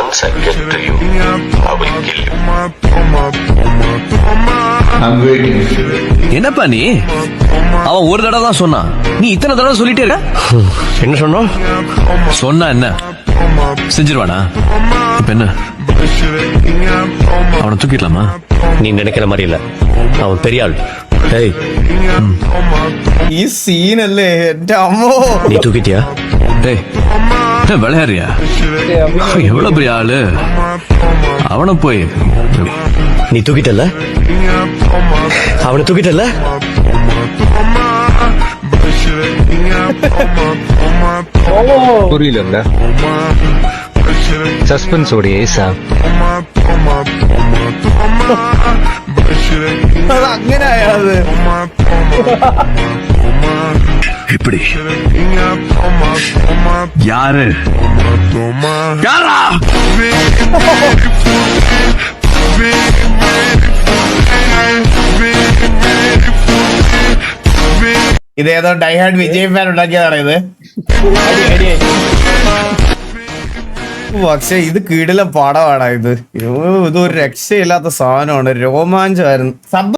Once I get to you, I will kill you. I'm waiting. என்னப்பா நீ? அவன் ஒரு தடவை தான் சொன்னான், நீ இத்தனை தடவை சொல்லிட்டே இருக்க. என்ன சொன்னோம்? சொன்னா என்ன செஞ்சிருவானா? இப்ப என்ன, அவனை தூக்கிடலாமா? நீ நினைக்கிற மாதிரி இல்ல, அவன் பெரிய ஆள். ஏய், ഈ സീനല്ലേ എന്റെ അമ്മോ. நீ தூக்கிட்டியா? டேய், விளையாடுறியா? எவ்வளவு பெரிய ஆளு அவனை போய். நீ தூக்கிட்டல, அவனை தூக்கிட்டல. புரியல. சஸ்பென்ஸ் ஓடியே சார். അത് അങ്ങനെ ആയത്. இப்படி யாரு யாரா? ഇതേതോ ഡൈഹാർഡ് വിജയ് ഫാൻ ഉണ്ടാക്കിയതാണ് ഇത്. പക്ഷെ ഇത് കീടിലെ പടമാണ് ഇത്. ഇതൊരു രക്ഷയില്ലാത്ത സാധനമാണ്, രോമാഞ്ചമായിരുന്നു.